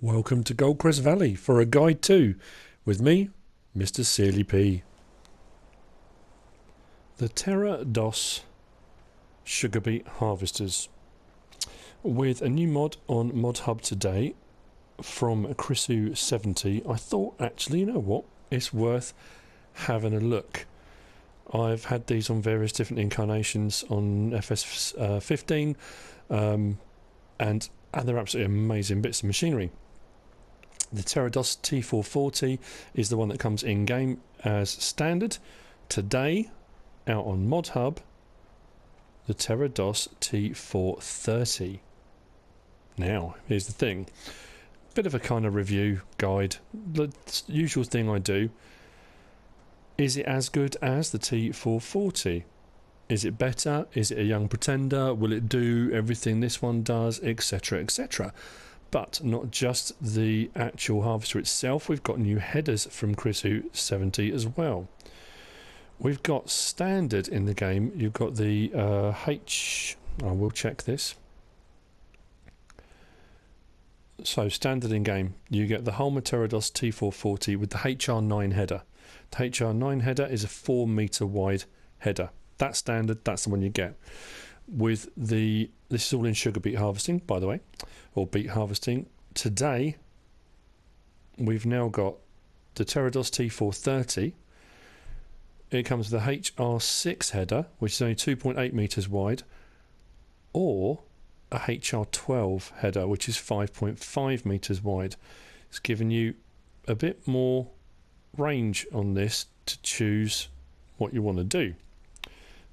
Welcome to Goldcrest Valley for a guide too, with me, Mr. Searly P. The TerraDos Sugar Beet Harvesters, with a new mod on Modhub today from Chrisu70. I thought, actually, you know what, it's worth having a look. I've had these on various different incarnations on FS15, and they're absolutely amazing bits of machinery. The TerraDos T4-40 is the one that comes in-game as standard. Today, out on Modhub, the TerraDos T4-30. Now, here's the thing. Bit of a kind of review guide. The usual thing I do. Is it as good as the T4-40? Is it better? Is it a young pretender? Will it do everything this one does? Etc, etc. But not just the actual harvester itself, we've got new headers from Chrisu70 as well. We've got standard in the game, you've got the I will check this. So standard in game, you get the Holmer TerraDos T4-40 with the HR9 header. The HR9 header is a 4 meter wide header. That's standard, that's the one you get. With the, this is all in sugar beet harvesting, by the way, or beet harvesting. Today, we've now got the TerraDos T4-30. It comes with a HR6 header, which is only 2.8 meters wide, or a HR12 header, which is 5.5 meters wide. It's giving you a bit more range on this to choose what you want to do.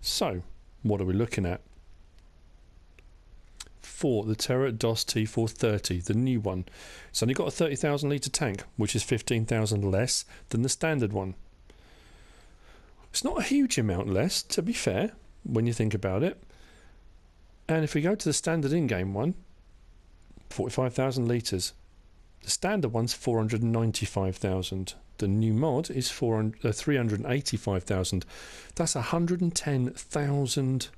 So, what are we looking at? For the TerraDos T4-30, the new one, it's only got a 30,000 litre tank, which is 15,000 less than the standard one. It's not a huge amount less, to be fair, when you think about it. And if we go to the standard in-game one, 45,000 litres. The standard one's 495,000. The new mod is 385,000. That's 110,000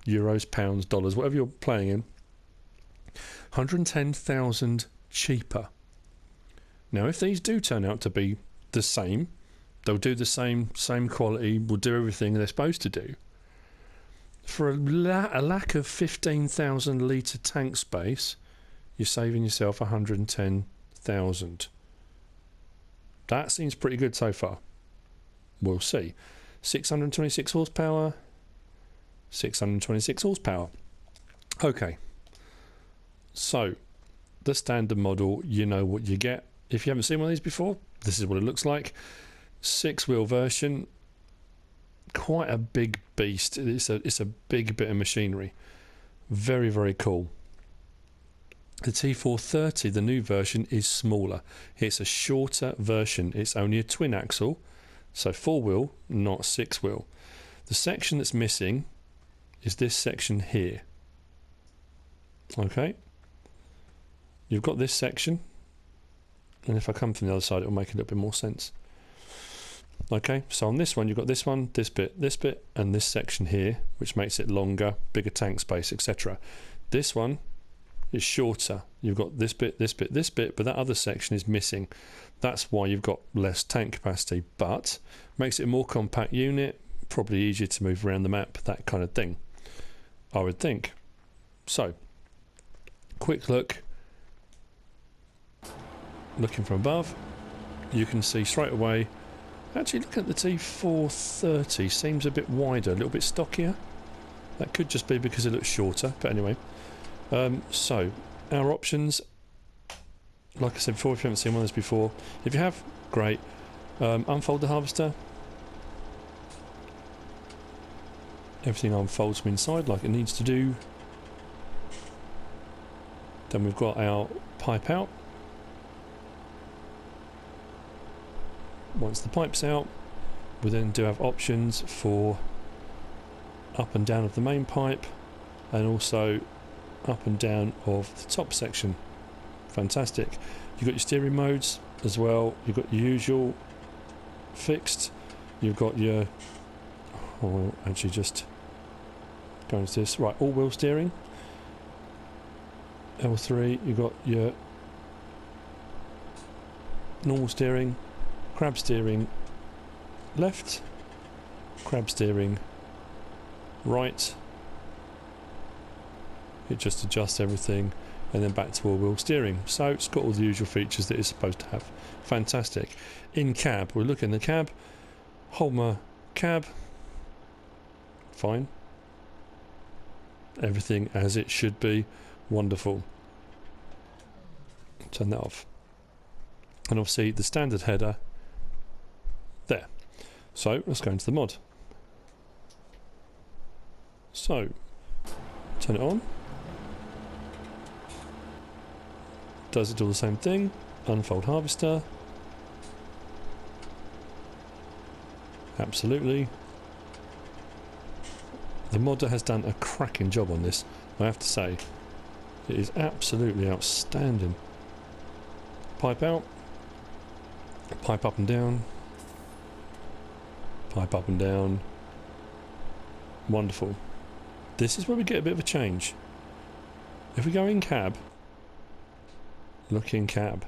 euros, pounds, dollars, whatever you're playing in. 110,000 cheaper. Now, if these do turn out to be the same, they'll do the same quality, will do everything they're supposed to do. For a lack of 15,000 litre tank space, you're saving yourself 110,000. That seems pretty good so far. We'll see. 626 horsepower. 626 horsepower. Okay. So, the standard model, you know what you get. If you haven't seen one of these before, this is what it looks like. 6-wheel version. Quite a big beast. It's a big bit of machinery. Very, very cool. The T4-30, the new version, is smaller. It's a shorter version. It's only a twin axle, so 4-wheel, not 6-wheel. The section that's missing is this section here. Okay. You've got this section, and if I come from the other side, it will make a little bit more sense. Okay, so on this one, you've got this one, this bit, and this section here, which makes it longer, bigger tank space, etc. This one is shorter. You've got this bit, this bit, this bit, but that other section is missing. That's why you've got less tank capacity, but makes it a more compact unit, probably easier to move around the map, that kind of thing, I would think. So, quick look. Looking from above, you can see straight away. Actually, looking at the T4-30, seems a bit wider, a little bit stockier. That could just be because it looks shorter, but anyway. So, our options, like I said before, if you haven't seen one of those before, if you have, great. Unfold the harvester. Everything unfolds from inside like it needs to do. Then we've got our pipe out. Once the pipe's out, we then do have options for up and down of the main pipe, and also up and down of the top section. Fantastic. You've got your steering modes as well. You've got your usual fixed. You've got your, oh, actually just go into this, right, all-wheel steering. L3, you've got your normal steering, crab steering left, crab steering right. It just adjusts everything, and then back to all-wheel steering. So it's got all the usual features that it's supposed to have. Fantastic. In cab, we look in the cab. Holmer cab. Fine. Everything as it should be. Wonderful. Turn that off. And obviously the standard header there. So let's go into the mod. So turn it on. Does it do the same thing? Unfold harvester. Absolutely. The modder has done a cracking job on this, I have to say. It is absolutely outstanding. Pipe out. Pipe up and down. Pipe up and down. Wonderful. This is where we get a bit of a change. If we go in cab, look in cab,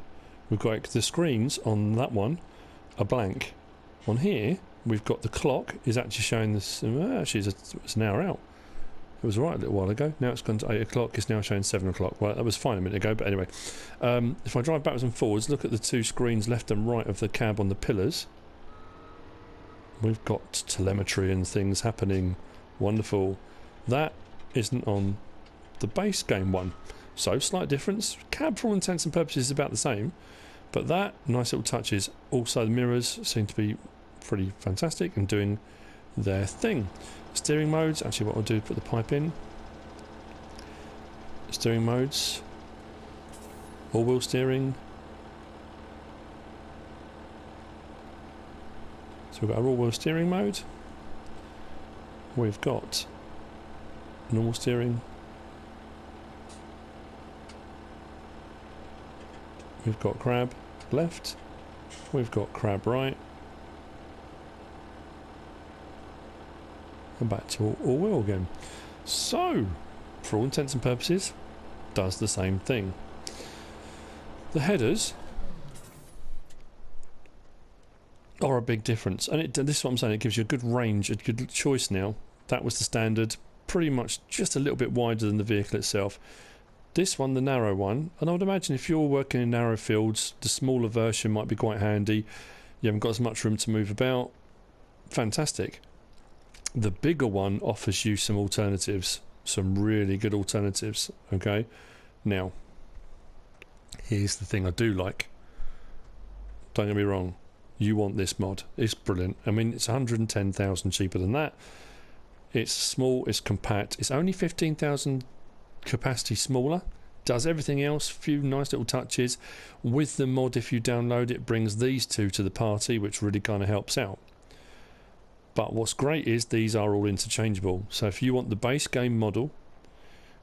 we've got the screens on that one are blank. On here we've got the clock is actually showing this. Actually it's an hour out. It was right a little while ago. Now it's gone to 8 o'clock. It's now showing 7 o'clock. Well, that was fine a minute ago, but anyway, if I drive backwards and forwards, look at the two screens left and right of the cab on the pillars. We've got telemetry and things happening. Wonderful. That isn't on the base game one. So, slight difference. Cab, for all intents and purposes, is about the same. But that, nice little touches. Also, the mirrors seem to be pretty fantastic and doing their thing. Steering modes. Actually, what I'll do is put the pipe in. Steering modes. All-wheel steering. So we've got our all-wheel steering mode. We've got normal steering. We've got crab left. We've got crab right. And back to all-wheel again. So, for all intents and purposes, does the same thing. The headers are a big difference, and this is what I'm saying, it gives you a good range, a good choice now. That was the standard, pretty much just a little bit wider than the vehicle itself. This one, the narrow one, and I would imagine if you're working in narrow fields, the smaller version might be quite handy. You haven't got as much room to move about. Fantastic. The bigger one offers you some alternatives, some really good alternatives, okay? Now, here's the thing I do like. Don't get me wrong. You want this mod. It's brilliant. I mean, it's 110,000 cheaper than that. It's small, it's compact. It's only 15,000 capacity smaller. Does everything else, few nice little touches. With the mod, if you download it, brings these two to the party, which really kind of helps out. But what's great is these are all interchangeable. So if you want the base game model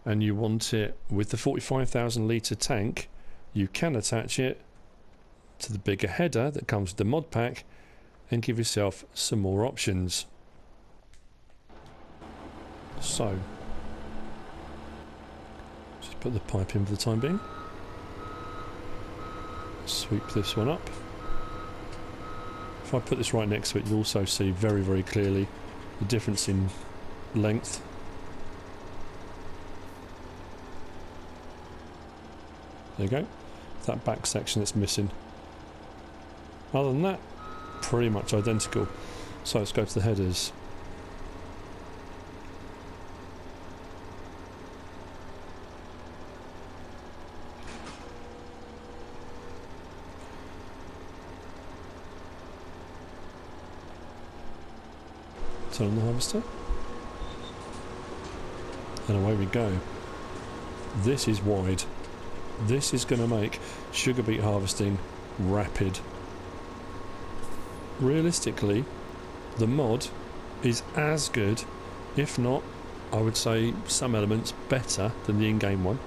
and you want it with the 45,000 litre tank, you can attach it to the bigger header that comes with the mod pack and give yourself some more options. So, just put the pipe in for the time being. Sweep this one up. If I put this right next to it, you'll also see very, very clearly the difference in length. There you go. That back section that's missing. Other than that, pretty much identical. So let's go to the headers. Turn on the harvester. And away we go. This is wide. This is going to make sugar beet harvesting rapid. Realistically, the mod is as good, if not, I would say some elements better than the in-game one.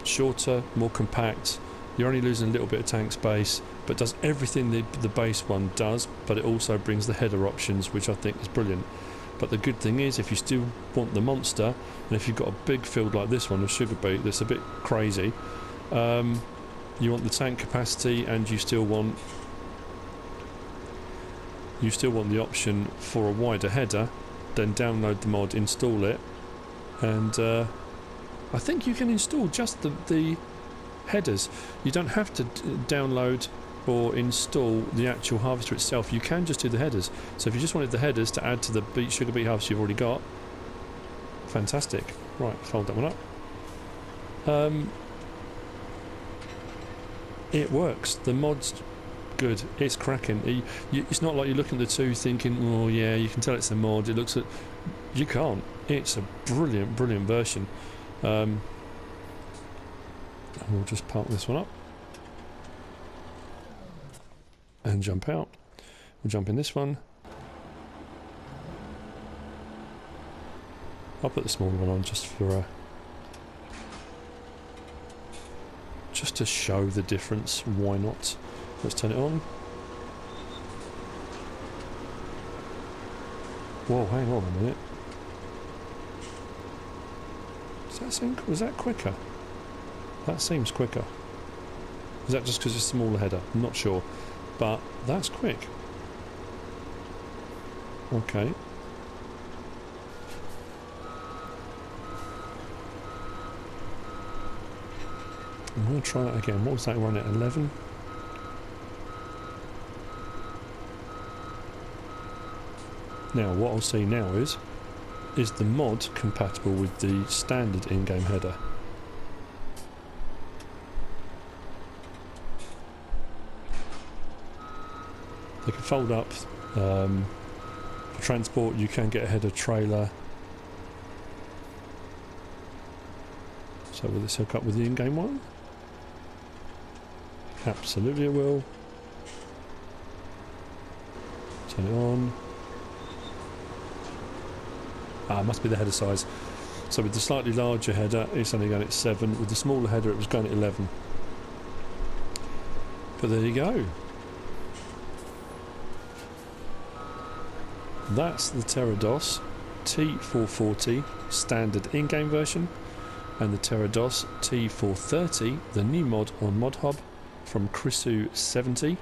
Shorter, more compact, you're only losing a little bit of tank space, but does everything the base one does, but it also brings the header options, which I think is brilliant. But the good thing is, if you still want the monster, and if you've got a big field like this one of sugar beet that's a bit crazy, you want the tank capacity, and you still want the option for a wider header, then download the mod, install it, and I think you can install just the headers. You don't have to download or install the actual harvester itself. You can just do the headers. So if you just wanted the headers to add to the sugar beet harvester you've already got, fantastic. Right, fold that one up. It works. The mod's good. It's cracking. It's not like you're looking at the two thinking, oh yeah, you can tell it's a mod. It looks at... You can't. It's a brilliant, brilliant version. And we'll just park this one up and jump out. We'll jump in this one. I'll put the smaller one on just for just to show the difference. Why not? Let's turn it on. Whoa, hang on a minute. Was that quicker? That seems quicker. Is that just because it's a smaller header? I'm not sure. But that's quick. Okay. I'm going to try that again. What was that run at? 11? Now, what I'll see now is the mod compatible with the standard in-game header? They can fold up. For transport, you can get a header trailer. So will this hook up with the in-game one? Absolutely it will. Turn it on. It must be the header size. So with the slightly larger header, it's only going at 7. With the smaller header, it was going at 11. But there you go. That's the TerraDos T4-40 standard in-game version, and the TerraDos T4-30, the new mod on Modhub from Chrisu70.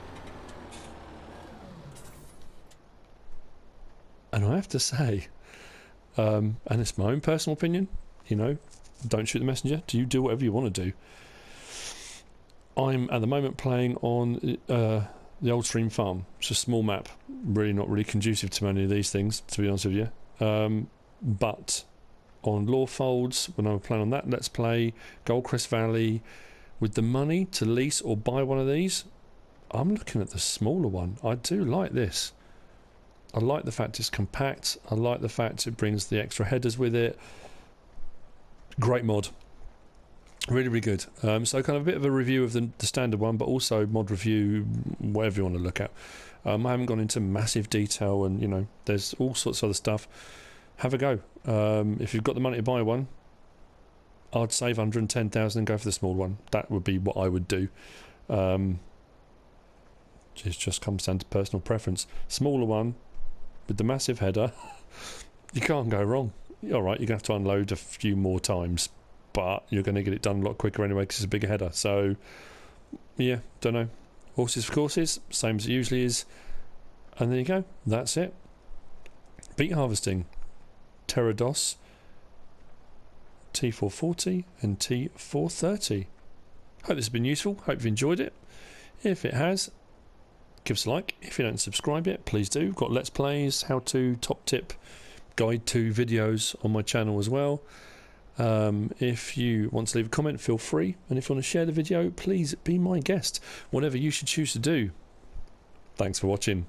And I have to say, and it's my own personal opinion, you know, don't shoot the messenger, you do whatever you want to do. I'm at the moment playing on the old stream farm. It's a small map, really not really conducive to many of these things, to be honest with you. But on Lawfolds, when I was playing on that Let's Play, Goldcrest Valley, with the money to lease or buy one of these, I'm looking at the smaller one. I do like this. I like the fact it's compact. I like the fact it brings the extra headers with it. Great mod. Really, really good. So kind of a bit of a review of the standard one, but also mod review, whatever you want to look at. I haven't gone into massive detail, and you know, there's all sorts of other stuff. Have a go. If you've got the money to buy one, I'd save 110,000 and go for the small one. That would be what I would do. It just comes down to personal preference. Smaller one with the massive header, you can't go wrong. All right, you're going to have to unload a few more times, but you're going to get it done a lot quicker anyway because it's a bigger header. So, yeah, don't know. Horses for courses, same as it usually is. And there you go. That's it. Beet harvesting. TerraDos T4-40 and T4-30. Hope this has been useful. Hope you've enjoyed it. If it has, give us a like. If you don't subscribe yet, please do. We've got Let's Plays, how-to, top tip, guide to videos on my channel as well. If you want to leave a comment, feel free. And if you want to share the video, please be my guest. Whatever you should choose to do. Thanks for watching.